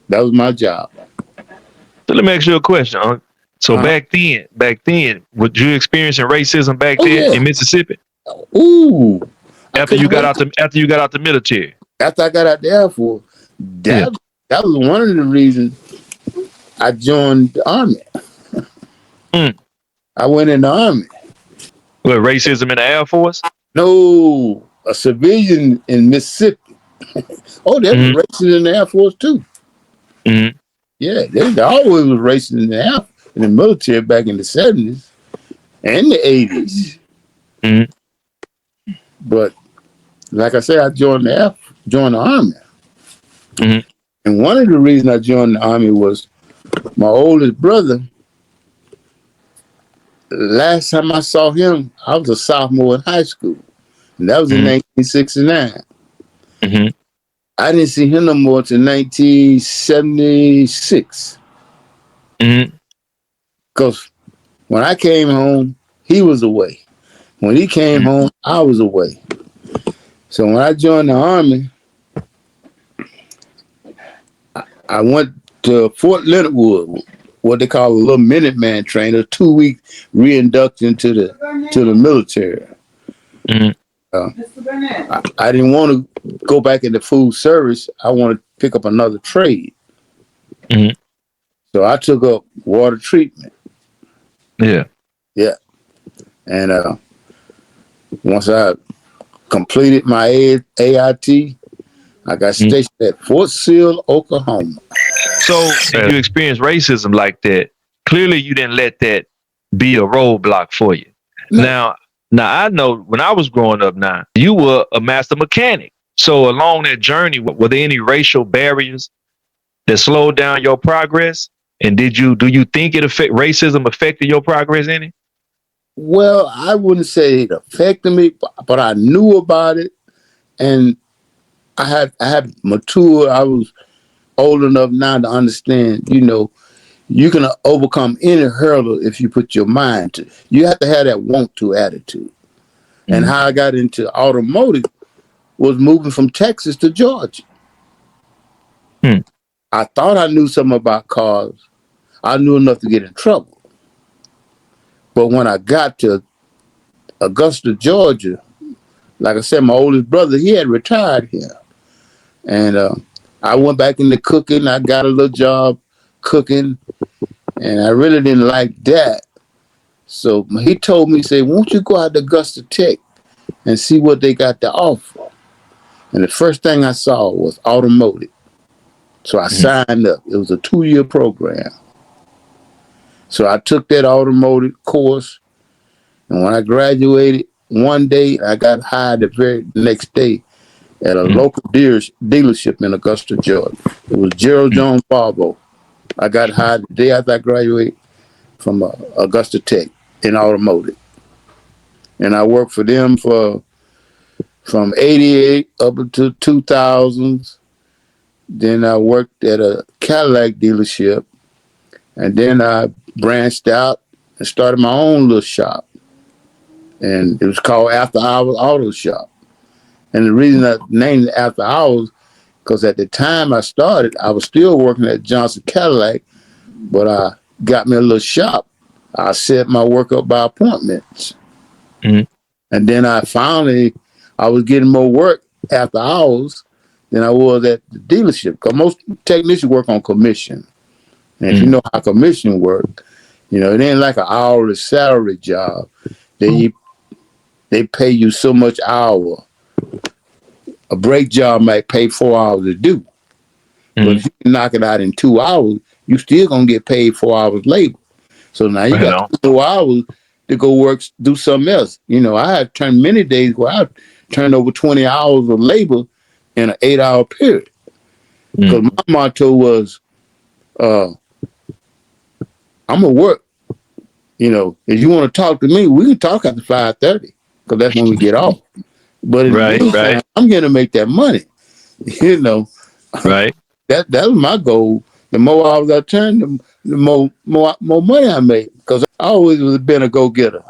That was my job. So let me ask you a question, Unc. So back then, were you experiencing racism back then in Mississippi? Ooh. After you got out the military. After I got out the Air Force, that was one of the reasons I joined the Army. I went in the Army. What, racism in the Air Force? No, a civilian in Mississippi. Oh, there was Mm-hmm. racing in the Air Force too. Mm-hmm. Yeah, there always was racing in the military back in the 70s and the 80s. Mm-hmm. But like I said, I joined the army. Mm-hmm. And one of the reasons I joined the army was my oldest brother. Last time I saw him, I was a sophomore in high school. And that was in 1969. Mm-hmm. I didn't see him no more until 1976. Mm-hmm. Because when I came home, he was away. When he came home, I was away. So when I joined the army, I went to Fort Leonard Wood, what they call a little Minuteman train, a 2-week reinduction to the military. Mm-hmm. I didn't want to go back into food service. I wanted to pick up another trade. Mm-hmm. So I took up water treatment. Yeah. Yeah. And once I completed my AIT, I got stationed at Fort Sill, Oklahoma. So if you experienced racism like that, clearly you didn't let that be a roadblock for you. No. Now I know when I was growing up now, you were a master mechanic. So along that journey, were there any racial barriers that slowed down your progress? And do you think racism affected your progress any? Well, I wouldn't say it affected me, but I knew about it, and I had matured. I was old enough now to understand. You can overcome any hurdle if you put your mind to. You have to have that want to attitude. Mm-hmm. And how I got into automotive was moving from Texas to Georgia. I thought I knew something about cars. I knew enough to get in trouble. But when I got to Augusta, Georgia, like I said, my oldest brother, he had retired here. And I went back into cooking. I got a little job cooking, and I really didn't like that. So he told me, he said, won't you go out to Augusta Tech and see what they got to offer? And the first thing I saw was automotive. So I signed up. It was a 2-year program. So I took that automotive course. And when I graduated, one day I got hired the very next day at a local dealership in Augusta, Georgia. It was Gerald Jones Volvo. I got hired the day after I graduated from Augusta Tech in automotive. And I worked for them from 88 up until 2000s. Then I worked at a Cadillac dealership. And then I branched out and started my own little shop. And it was called After Hours Auto Shop. And the reason I named it After Hours, because at the time I started, I was still working at Johnson Cadillac, but I got me a little shop. I set my work up by appointments. Mm-hmm. And then I was getting more work after hours than I was at the dealership, because most technicians work on commission. And if you know how commission work, it ain't like an hourly salary job. They pay you so much hour. A brake job might pay 4 hours to do. But if you can knock it out in 2 hours, you still gonna get paid 4 hours labor. So now you got 2 hours to go work, do something else. I had turned many days where I turned over 20 hours of labor in an 8-hour period. Because my motto was, I'm gonna work. If you want to talk to me, we can talk after 5:30, because that's when we get off. But in the meantime, I'm going to make that money. Right. That was my goal. The more hours I turned, the more money I made, because I always was been a go-getter.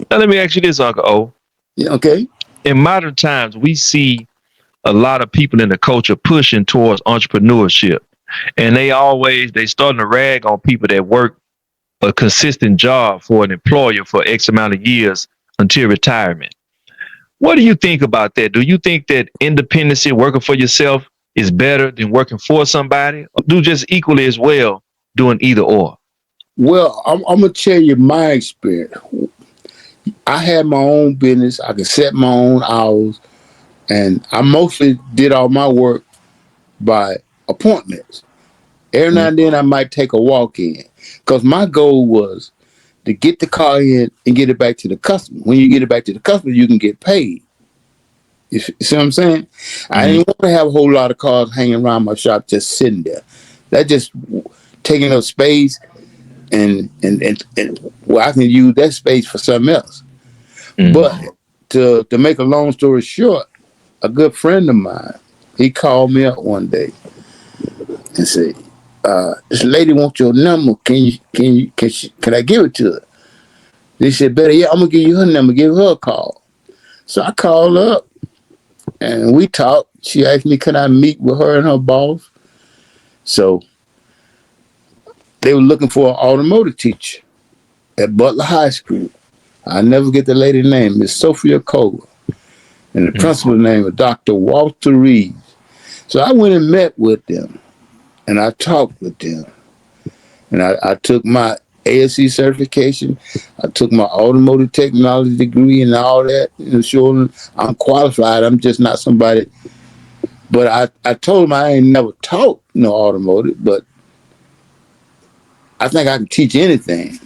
Now let me ask you this, Uncle O. Yeah, okay. In modern times, we see a lot of people in the culture pushing towards entrepreneurship, and they starting to rag on people that work a consistent job for an employer for X amount of years until retirement. What do you think about that? Do you think that independency, working for yourself, is better than working for somebody? Or do just equally as well doing either or? Well, I'm going to tell you my experience. I had my own business. I could set my own hours, and I mostly did all my work by appointments. Every now and then, I might take a walk in, because my goal was to get the car in and get it back to the customer. When you get it back to the customer, you can get paid. You see what I'm saying? I didn't want to have a whole lot of cars hanging around my shop just sitting there. That just taking up space, and well, I can use that space for something else. But to make a long story short, a good friend of mine, he called me up one day and said, "This lady wants your number. Can I give it to her?" They said, "Better yeah, I'm gonna give you her number. Give her a call." So I called her up and we talked. She asked me, could I meet with her and her boss? So they were looking for an automotive teacher at Butler High School. I never get the lady's name. Miss Sophia Cole. And the principal's name was Dr. Walter Reed. So I went and met with them, and I talked with them. And I took my ASC certification. I took my automotive technology degree and all that. Showing them I'm qualified. I'm just not somebody. But I told them I ain't never taught no automotive, but I think I can teach anything.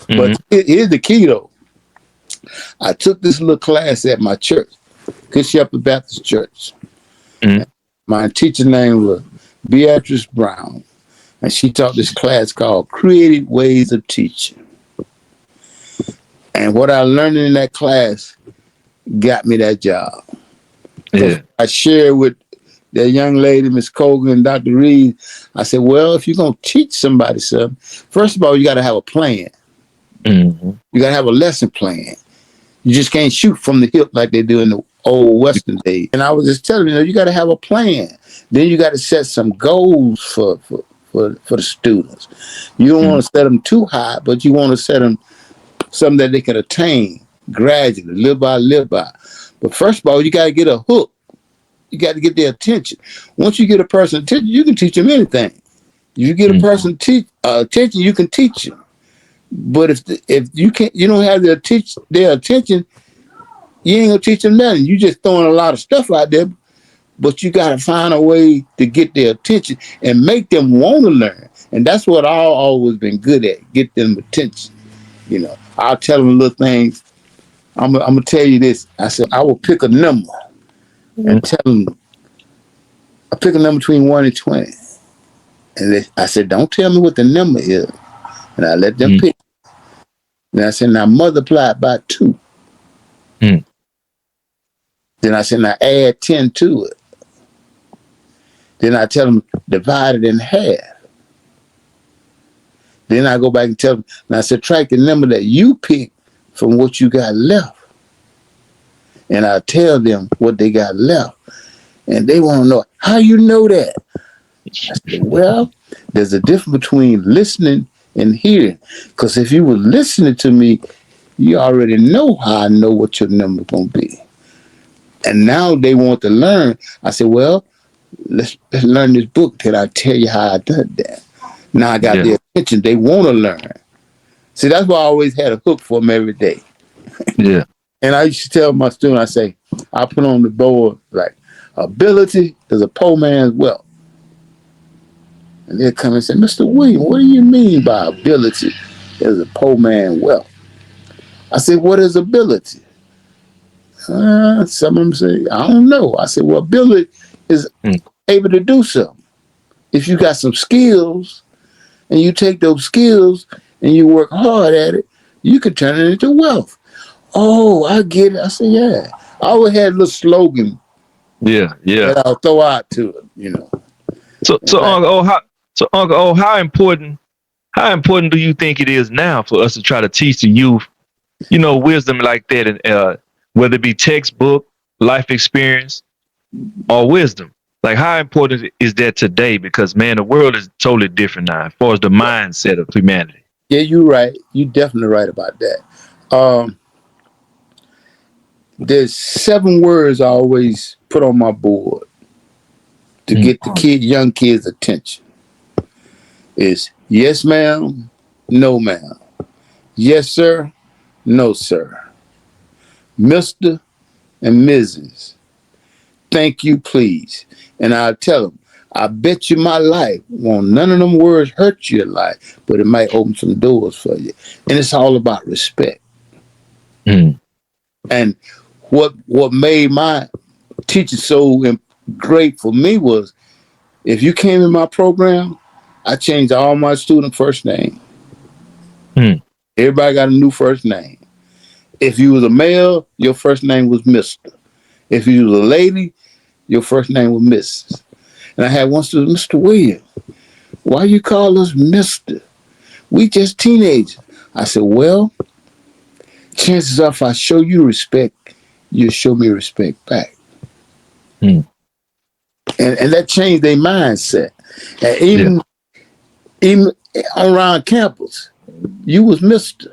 But here's the key, though. I took this little class at my church, Good Shepherd Baptist Church. My teacher's name was Beatrice Brown, and she taught this class called Creative Ways of Teaching. And what I learned in that class got me that job. Yeah. I shared with that young lady, Miss Colgan and Dr. Reed. I said, well, if you're going to teach somebody something, first of all, you got to have a plan. You got to have a lesson plan. You just can't shoot from the hip like they do in the old Western days. And I was just telling you got to have a plan. Then you got to set some goals for the students. You don't want to set them too high, but you want to set them something that they can attain gradually, little by. But first of all, you got to get a hook. You got to get their attention. Once you get a person's attention, you can teach them anything. You get a person's attention, you can teach them. But if you don't have their attention, you ain't gonna teach them nothing. You just throwing a lot of stuff out there, but you gotta find a way to get their attention and make them want to learn. And that's what I've always been good at, get them attention. I'll tell them little things. I'm gonna tell you this. I said I will pick a number and tell them. I pick a number between 1 and 20, and I said, don't tell me what the number is. And I let them pick. And I said, now multiply it by 2. Then I said, now add 10 to it. Then I tell them, divide it in half. Then I go back and tell them, now subtract the number that you picked from what you got left. And I tell them what they got left. And they want to know, how you know that? I said, well, there's a difference between listening and hearing. Because if you were listening to me, you already know how I know what your number's going to be. And now they want to learn. I said, well, let's learn this book till I tell you how I did that. Now I got their attention. They want to learn. See, that's why I always had a hook for them every day. Yeah. And I used to tell my students, I say, I put on the board, like, ability is a poor man's wealth. And they'll come and say, Mr. William, what do you mean by ability is a poor man's wealth? I said, what is ability? Some of them say, I don't know. I said, well, ability is able to do something. If you got some skills and you take those skills and you work hard at it, you can turn it into wealth. Oh, I get it. I said, yeah. I always had a little slogan. Yeah. That I'll throw out to it, So Uncle O, how important do you think it is now for us to try to teach the youth, wisdom like that, and whether it be textbook, life experience, or wisdom? Like, how important is that today? Because, man, the world is totally different now as far as the mindset of humanity. Yeah, you're right. You're definitely right about that. There's 7 words I always put on my board to get the young kids' attention. Is yes, ma'am, no, ma'am. Yes, sir, no, sir. Mr. and Mrs. Thank you, please. And I'll tell them, I bet you my life won't none of them words hurt your life, but it might open some doors for you. And it's all about respect. Mm. And what made my teaching so great for me was, if you came in my program, I changed all my student first name. Mm. Everybody got a new first name. If you was a male, your first name was Mr. If you was a lady, your first name was Mrs. And I had one student, Mr. Williams, why you call us Mr.? We just teenagers. I said, well, chances are if I show you respect, you'll show me respect back. Mm. And that changed their mindset. And even around campus, you was Mr.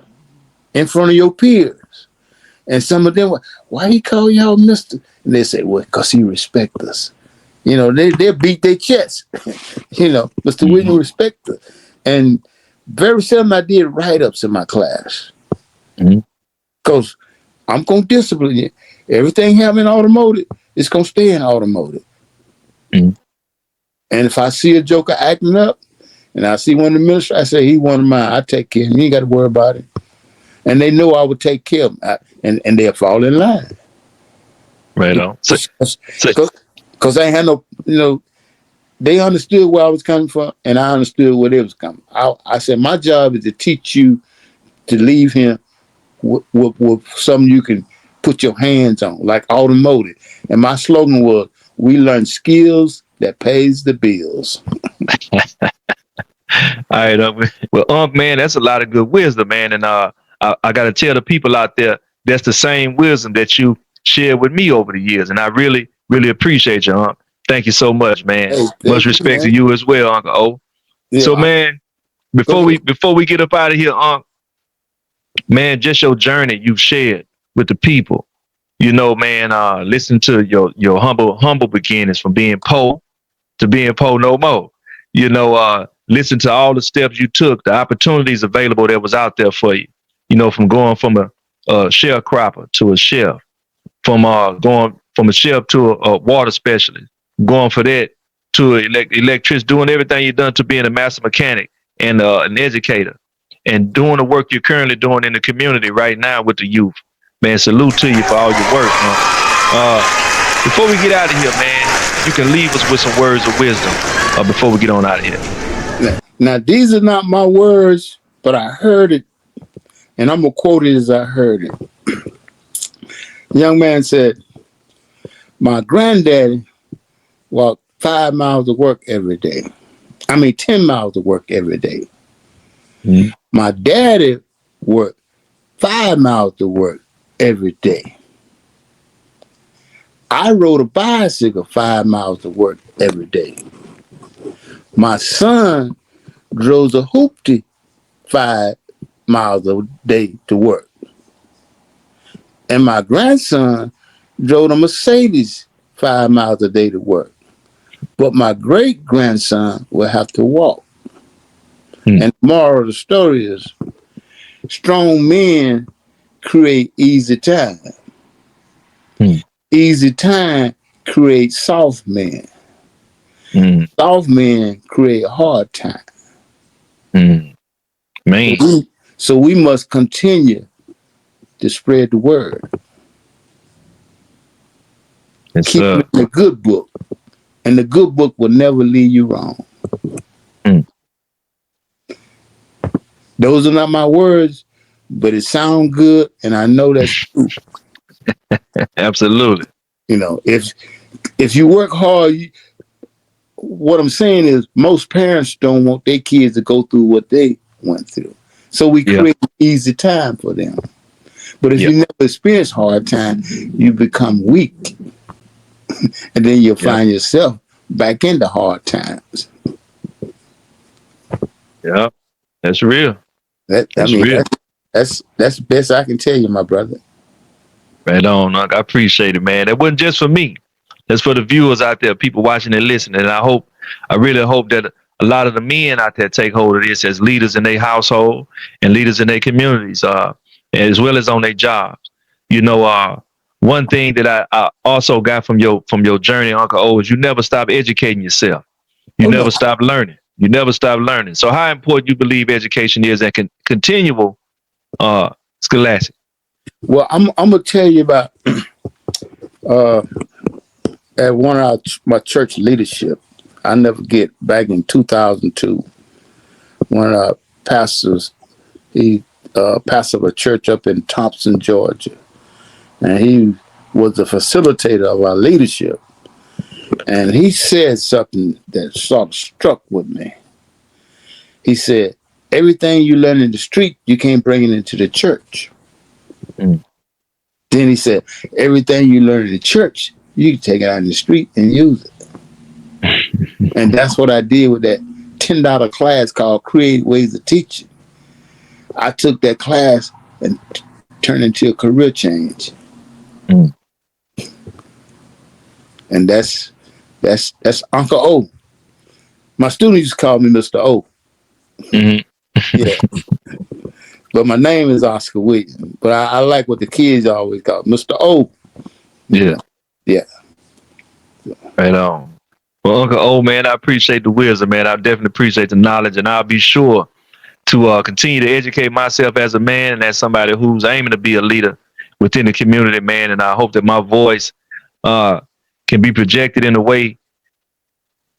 in front of your peers. And some of them were, why he call y'all Mr.? And they say, well, because he respect us. You know, they beat their chest. You know, Mr. Williams respect us. And very seldom I did write-ups in my class. Because I'm going to discipline you. Everything happening in automotive, it's going to stay in automotive. And if I see a joker acting up, and I see one of the ministers, I say, he one of mine. I take care of him. You ain't got to worry about it. And they know I would take care of them. And they'll fall in line. Right on. Because I ain't had no, you know, they understood where I was coming from, and I understood where they was coming. I said, my job is to teach you to leave here with something you can put your hands on, like automotive. And my slogan was, we learn skills that pays the bills. All right. Well, man, that's a lot of good wisdom, man. And I got to tell the people out there, that's the same wisdom that you shared with me over the years. And I really, really appreciate you, Thank you so much, man. Hey, much respect to you as well, Uncle O. Yeah, so, man, before we get up out of here, man, just your journey you've shared with the people. You know, man, listen to your humble beginnings from being poor to being poor no more. You know, listen to all the steps you took, the opportunities available that was out there for you. You know, from going from a sharecropper to a chef, from going from a chef to a water specialist, going for that to electrician, doing everything you've done to being a master mechanic and an educator, and doing the work you're currently doing in the community right now with the youth. Man, salute to you for all your work, before we get out of here, man, you can leave us with some words of wisdom before we get on out of here. Now, these are not my words, but I heard it, and I'm going to quote it as I heard it. The young man said, my granddaddy walked 5 miles to work every day. 10 miles to work every day. Mm-hmm. My daddy worked 5 miles to work every day. I rode a bicycle 5 miles to work every day. My son drove a hoopty 5 miles a day to work. And my grandson drove a Mercedes 5 miles a day to work. But my great-grandson will have to walk. And the moral of the story is, strong men create easy time. Easy time creates soft men. Soft men create hard time. Man. So we must continue to spread the word. Keep it in the good book. And the good book will never lead you wrong. Those are not my words, but it sounds good, and I know that's true. Absolutely. You know, if you work hard, what I'm saying is most parents don't want their kids to go through what they went through. So we create easy time for them. But if you never experience hard time, you become weak. And then you'll find yourself back into hard times. Yeah, that's real. Real. That's the best I can tell you, my brother. Right on. I appreciate it, man. That wasn't just for me. That's for the viewers out there, people watching and listening. And I really hope that a lot of the men out there take hold of this as leaders in their household and leaders in their communities, as well as on their jobs. One thing that I also got from your journey, Uncle O, is you never stop educating yourself. You Oh no. never stop learning. You never stop learning. So how important you believe education is and continual scholastic? Well, I'm gonna tell you about uh, at one of my church leadership. I never get back in 2002. One of our pastors, he pastor of a church up in Thompson, Georgia, and he was the facilitator of our leadership. And he said something that sort of struck with me. He said, "Everything you learn in the street, you can't bring it into the church." Mm. Then he said, "Everything you learn in the church, you can take it out in the street and use it." And that's what I did with that $10 class called Creative Ways of Teaching. I took that class and turned it into a career change. Mm. And that's Uncle O. My students used to call me Mr. O. Mm-hmm. Yeah. But my name is Oscar Williams. But I like what the kids always call Mr. O. Yeah. Yeah. Right on. Well, Uncle O, man, I appreciate the wisdom, man. I definitely appreciate the knowledge, and I'll be sure to continue to educate myself as a man and as somebody who's aiming to be a leader within the community, man. And I hope that my voice can be projected in a way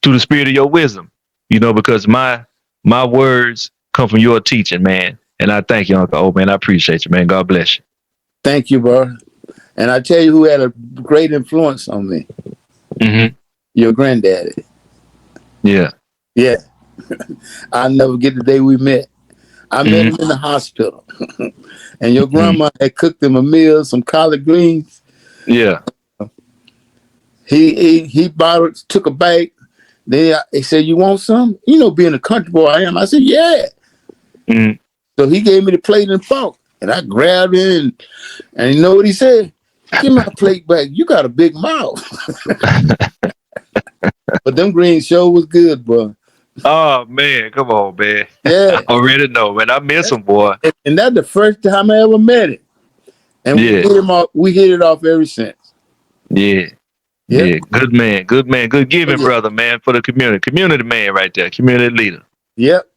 through the spirit of your wisdom, because my words come from your teaching, man. And I thank you, Uncle O, man. I appreciate you, man. God bless you. Thank you, bro. And I tell you who had a great influence on me. Mm-hmm. Your granddaddy. Yeah. Yeah. I'll never get the day we met. I met him in the hospital. And your grandma had cooked him a meal, some collard greens. Yeah. He bought it, took a bite. Then he said, "You want some?" Being a country boy I am, I said, "Yeah." Mm. So he gave me the plate and fork. And I grabbed it and you know what he said? "Give my plate back. You got a big mouth." But them greens sure was good, boy. Oh man, come on, man. Yeah. I already know, man. I miss him, boy. And that's the first time I ever met him. And we hit it off ever since. Yeah. Yep. Yeah. Good man. Good giving, brother, man, for the community. Community man right there. Community leader. Yep.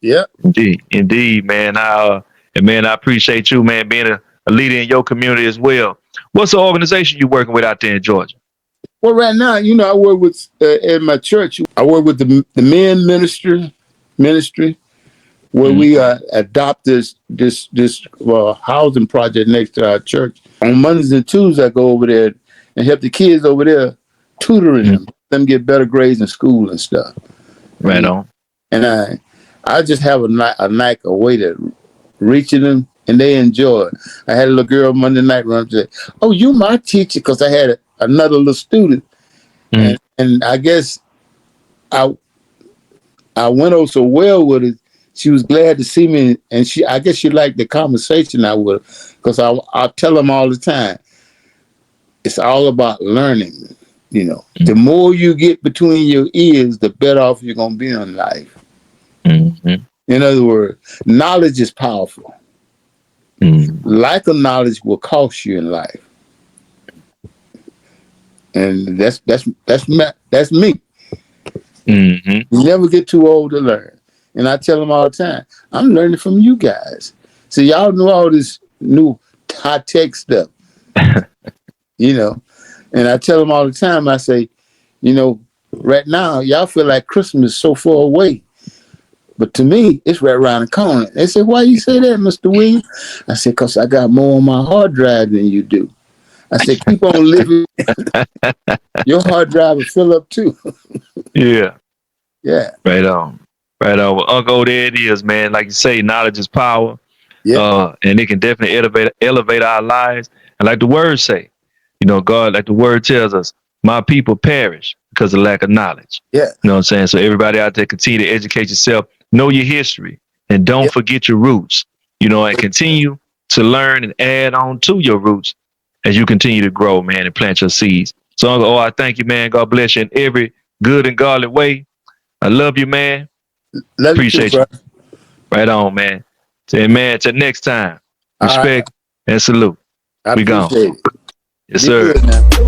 Indeed, man. I appreciate you, man, being a leader in your community as well. What's the organization you working with out there in Georgia? Well, right now, I work with in my church. I work with the men ministry, where we adopt this housing project next to our church. On Mondays and Tuesdays, I go over there and help the kids over there, tutoring them get better grades in school and stuff. Right on. And I just have a way to reaching them, and they enjoy it. I had a little girl Monday night run up and say, "Oh, you my teacher," because I had another little student. And I guess I went over so well with it. She was glad to see me, and I guess she liked the conversation I would, because I tell them all the time, it's all about learning. The more you get between your ears, the better off you're gonna be in life. Mm-hmm. In other words, knowledge is powerful. Lack of knowledge will cost you in life, and that's me. You never get too old to learn. And I tell them all the time, I'm learning from you guys. So y'all know all this new high tech stuff, And I tell them all the time, I say, right now, y'all feel like Christmas is so far away. But to me, it's right around the corner. They say, "Why you say that, Mr. Williams?" I said, "Because I got more on my hard drive than you do." I said, "Keep on living. Your hard drive will fill up too." Yeah. Yeah. Right on. Well, Uncle, there it is, man. Like you say, knowledge is power. Yeah. And it can definitely elevate our lives. And like the word say, God, like the word tells us, my people perish because of lack of knowledge. Yeah. You know what I'm saying? So everybody out there, continue to educate yourself, know your history, and don't forget your roots, and continue to learn and add on to your roots as you continue to grow, man, and plant your seeds. So, Uncle, I thank you, man. God bless you in every good and godly way. I love you, man. Appreciate you. Right on, man. Say, man, till next time. Respect and salute. I We gone. appreciate it. Yes, Be sir. good now.